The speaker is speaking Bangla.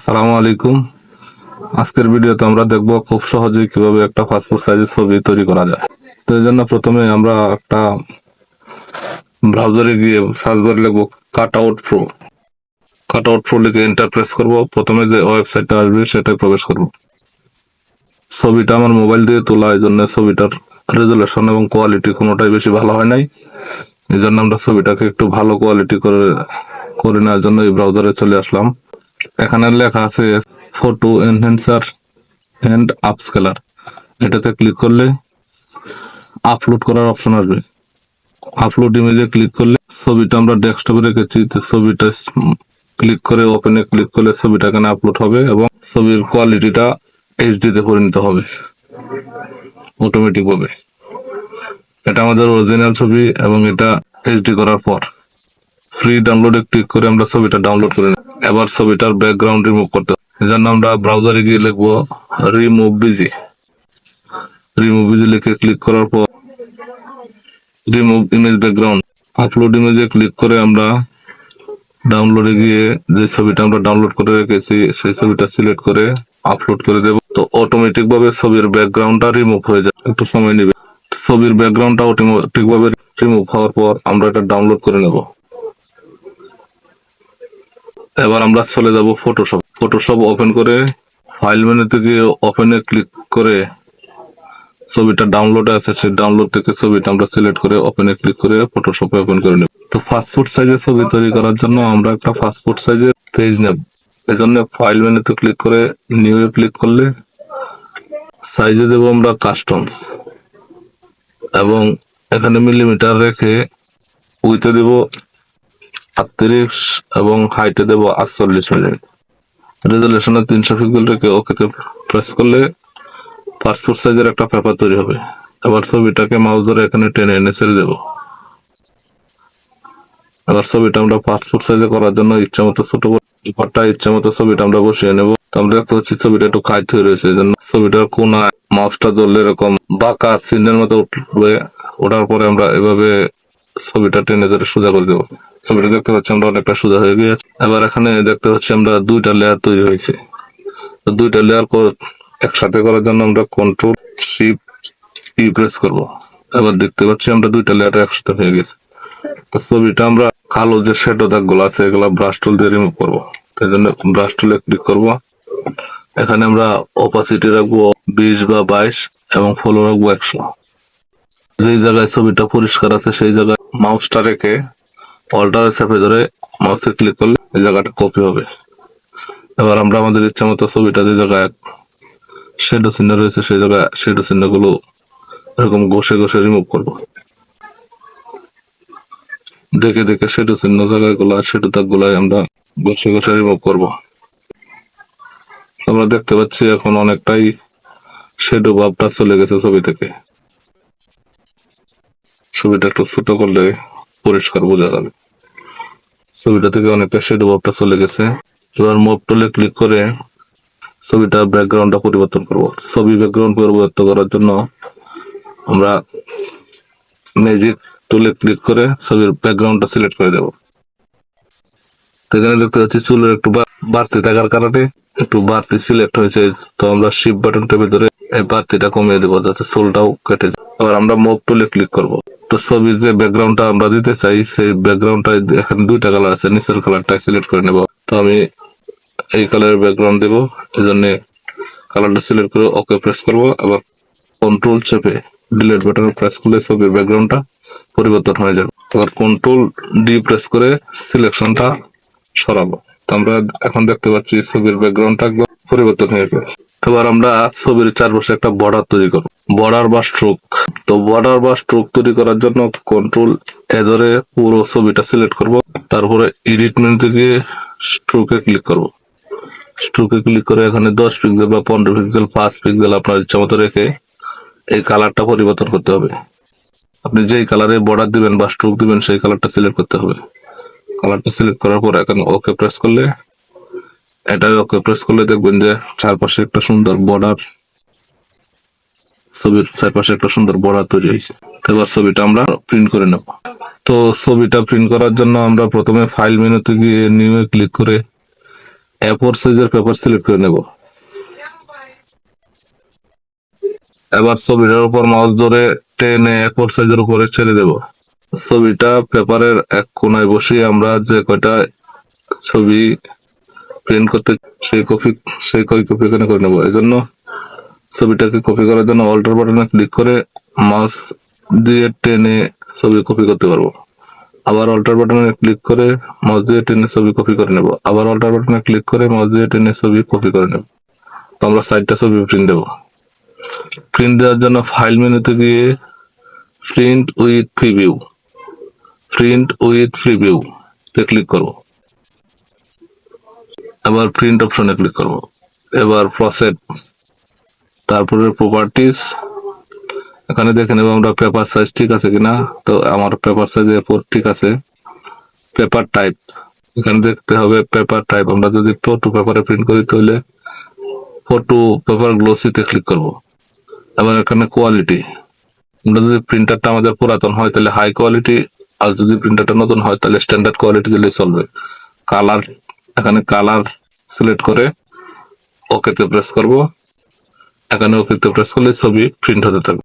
আসসালামু আলাইকুম। আজকের ভিডিওতে আমরা দেখব খুব সহজেই কিভাবে একটা পাসপোর্ট সাইজের ছবি তৈরি করা যায়। তো এই জন্য প্রথমে আমরা একটা ব্রাউজারে গিয়ে সার্চ বারে লিখব কাটআউট প্রো। কাটআউট প্রো লিখে এন্টার প্রেস করব। প্রথমে যে ওয়েবসাইটটা আসবে সেটায় প্রবেশ করব। ছবিটা আমার মোবাইল দিয়ে তোলা, এই জন্য ছবিটার রেজুলেশন এবং কোয়ালিটি কোনোটাই বেশি ভালো হয় নাই। এই জন্য আমরা ছবিটাকে একটু ভালো কোয়ালিটি করে নেওয়ার জন্য এই ব্রাউজারে চলে আসলাম। এখানে লেখা আছে ফটো এনহ্যান্সার এন্ড আপস্কেলার। এটাতে ক্লিক করলে আপলোড করার অপশন আসবে। আপলোড ইমেজে ক্লিক করলে ছবিটা আমরা ডেস্কটপে রেখেছি, তো ছবিটা ক্লিক করে ওপেনে ক্লিক করলে ছবিটা এখানে আপলোড হবে এবং ছবির কোয়ালিটিটা এইচডি তে পরিণত হবে অটোমেটিক ভাবে। এটা আমাদের অরিজিনাল ছবি এবং এটা এইচডি করার পর ফ্রি ডাউনলোডে ক্লিক করে আমরা ছবিটা ডাউনলোড করে নেব। এবার ছবিটার ব্যাকগ্রাউন্ড রিমুভ করতে হবে। এই জন্য আমরা ব্রাউজারে গিয়ে লিখবো রিমুভ বিজি। রিমুভ বিজি লিখে ক্লিক করার পর রিমুভ ইমেজ ব্যাকগ্রাউন্ড, আপলোড ইমেজে ক্লিক করে আমরা ডাউনলোডে গিয়ে যে ছবিটা আমরা ডাউনলোড করে রেখেছি সেই ছবিটা সিলেক্ট করে আপলোড করে দেব। তো অটোমেটিক ভাবে ছবির ব্যাকগ্রাউন্ডটা রিমুভ হয়ে যায়, একটু সময় নেবে। ছবির ব্যাকগ্রাউন্ডটা অটোমেটিক ভাবে রিমুভ হওয়ার পর আমরা এটা ডাউনলোড করে নেব। এবার আমরা চলে যাব ফটোশপ। ফটোশপ ওপেন করে ফাইল মেনু থেকে ওপেনে ক্লিক করে ছবিটা ডাউনলোড আছে সেই ডাউনলোড থেকে ছবিটা আমরা সিলেক্ট করে ওপেনে ক্লিক করে ফটোশপে ওপেন করে নেব। তো পাসপোর্ট সাইজের ছবি তৈরি করার জন্য আমরা একটা পাসপোর্ট সাইজের পেজ নেব। এই জন্য ফাইল মেনুতে ক্লিক করে নিউ এ ক্লিক করলে সাইজে দেব আমরা কাস্টমস এবং এখানে মিলিমিটার রেখে উইথে দেব 38 এবং হাইটে দেব 48 মিলিমিটার। রেজুলেশনে 300 পিক্সেল রেখে ওকেতে প্রেস করলে পাসপোর্ট সাইজের একটা পেপার তৈরি হবে। এবার ছবিটাকে মাউস ধরে এখানে টেনে এনে ছেড়ে দেব। এবার ছবিটা আমরা পাসপোর্ট সাইজে করার জন্য ইচ্ছা মতো ছোট ঘরটা ইচ্ছা মতো ছবিটা আমরা বসিয়ে নেব। আমরা দেখতে পাচ্ছি ছবিটা একটু কাইট হয়ে রয়েছে, এই জন্য ছবিটার কোনায় মাউসটা ধরলে এরকম বাঁকা চিহ্নের মতো উঠবে। ওঠার পরে আমরা এভাবে ছবিটা টেনে ধরে সোজা করে দেবো। ছবিটা দেখতে পাচ্ছি আমরা অনেকটা সোজা হয়ে গিয়েছে। এবার এখানে দেখতে পাচ্ছি আমরা দুইটা লেয়ার তৈরি হয়েছে। তো দুইটা লেয়ার একসাথে করার জন্য আমরা কন্ট্রোল শিফট ই প্রেস করব। এবার দেখতে পাচ্ছি আমরা দুইটা লেয়ার একসাথে হয়ে গেছে। তো ছবিটা আমরা কালো যে শ্যাডো দাগগুলো আছে এগুলা ব্রাশ টুল দিয়ে রিমুভ করবো। তাই জন্য ব্রাশ টুলে ক্লিক করব। এখানে আমরা অপাসিটি রাখবো 20 বা 22 এবং ফলো রাখবো 100। যেই জায়গায় ছবিটা পরিষ্কার আছে সেই জায়গায় মাউসটা রেখে অল্টারে চেপে ধরে মাউসে ক্লিক করলে এই জায়গাটা কপি হবে। এবার আমরা আমাদের ইচ্ছা মতো ছবিটা যে জায়গায় শ্যাডো চিহ্ন রয়েছে সেই জায়গায় শ্যাডো চিহ্নগুলো এরকম ঘষে ঘষে রিমুভ করব। দেখে দেখে শ্যাডো চিহ্ন জায়গাগুলো শ্যাডো দাগগুলো আমরা ঘষে ঘষে রিমুভ করব। আমরা দেখতে পাচ্ছি এখন অনেকটাই শ্যাডো ভাবটা চলে গেছে ছবি থেকে। ছবিটা একটু ছোট করলে পরিষ্কার বোঝা যাবে। ছবিটা থেকে অনেকটা শ্যাডো ভাবটা চলে গেছে। এবার মুভ টুলে ক্লিক করে ছবিটার ব্যাকগ্রাউন্ডটা পরিবর্তন করব। ছবি ব্যাকগ্রাউন্ড পরিবর্তন করার জন্য আমরা ম্যাজিক টুলে ক্লিক করে ছবির ব্যাকগ্রাউন্ডটা সিলেক্ট করে দেব। এখানে দেখতে পাচ্ছি চুলের একটু বাড়তি থাকার কারণে একটু বাড়তি সিলেক্ট হয়েছে, তো আমরা শিফট বাটন টেপে ধরে এই বাড়তিটা কমিয়ে দেবো যাতে চুলটাও কেটে যায়। এবার আমরা মুভ টুলে ক্লিক করব। তো ছবির যে ব্যাকগ্রাউন্ডটা আমরা দিতে চাই সেই ব্যাকগ্রাউন্ডটা এখানে দুইটা কালার আছে, নিচের কালারটা সিলেক্ট করে নেব। তো আমি এই কালারের ব্যাকগ্রাউন্ড দেবো, এই জন্য কালারটা সিলেক্ট করে ওকে প্রেস করবো। আবার কন্ট্রোল চেপে ডিলিট বাটন প্রেস করলে ছবির ব্যাকগ্রাউন্ডটা পরিবর্তন হয়ে যাবে। এবার কন্ট্রোল ডি প্রেস করে সিলেকশনটা সরাবো। তো আমরা এখন দেখতে পাচ্ছি ছবির ব্যাকগ্রাউন্ডটা একদম পরিবর্তন হয়ে গেছে। এবার আমরা ছবির চারপাশে একটা বর্ডার তৈরি করব, বর্ডার বা স্ট্রোক। তো বর্ডার বা স্ট্রোক তৈরি করার জন্য কন্ট্রোল এ ধরে পুরো ছবিটা সিলেক্ট করব। তারপরে এডিট মেনু থেকে স্ট্রোকে ক্লিক করব। স্ট্রোকে ক্লিক করে এখানে 10 পিক্সেল বা 15 পিক্সেল 5 পিক্সেল আপনার ইচ্ছা মতো রেখে এই কালারটা পরিবর্তন করতে হবে। আপনি যেই কালারে বর্ডার দিবেন বা স্ট্রোক দিবেন সেই কালারটা সিলেক্ট করতে হবে। কালারটা সিলেক্ট করার পর এখন ওকে প্রেস করলে ওকে প্রেস করলে দেখবেন যে চারপাশে একটা সুন্দর বর্ডার, ছবির চারপাশে একটা সুন্দর বর্ডার তৈরি হয়েছে। এবার ছবিটা আমরা প্রিন্ট করে নেব। তো ছবিটা প্রিন্ট করার জন্য আমরা প্রথমে ফাইল মেনুতে গিয়ে নিউ এ ক্লিক করে A4 সাইজের পেপার সিলেক্ট করে নেব। এবার ছবিটার উপর মাউস ধরে টেনে A4 সাইজের উপরে ছেড়ে দেব। ছবিটা পেপারের এক কোনায় বসিয়ে আমরা যে কয়টা ছবি প্রিন্ট করতে সেই কপি এখানে করে নেব। এই জন্য ছবিটাকে কপি করার জন্য অল্টার বাটনে ক্লিক করে মাউস দিয়ে টেনে ছবি কপি করতে পারবো। আবার অল্টার বাটনে ক্লিক করে মাউস দিয়ে টেনে ছবি কপি করে নেব। আবার অল্টার বাটনে ক্লিক করে মাউস দিয়ে টেনে ছবি কপি করে নেব। তো আমরা 4টা ছবি প্রিন্ট দেবো। প্রিন্ট দেওয়ার জন্য ফাইল মেনুতে গিয়ে প্রিন্ট উইথ প্রিভিউ তে ক্লিক করব। এবার প্রিন্ট অপশনে ক্লিক করব। এবার প্রসেড, তারপরে প্রপার্টিজ, এখানে দেখে নেব আমরা পেপার সাইজ ঠিক আছে কিনা। তো আমার পেপার সাইজ A4 ঠিক আছে। পেপার টাইপ, এখানে দেখতে হবে পেপার টাইপ। আমরা যদি ফটো পেপারে প্রিন্ট করি তাহলে ফটো পেপার গ্লোসিতে ক্লিক করব। এবার এখানে কোয়ালিটি, আমরা যদি প্রিন্টারটা আমাদের পুরাতন হয় তাহলে হাই কোয়ালিটি, আর যদি প্রিন্টারটা নতুন হয় তাহলে স্ট্যান্ডার্ড কোয়ালিটি দিলে চলবে। কালার, এখানে কালার সিলেক্ট করে ওকেতে প্রেস করব। এখানে ওকেতে প্রেস করলে ছবি প্রিন্ট হতে থাকবে।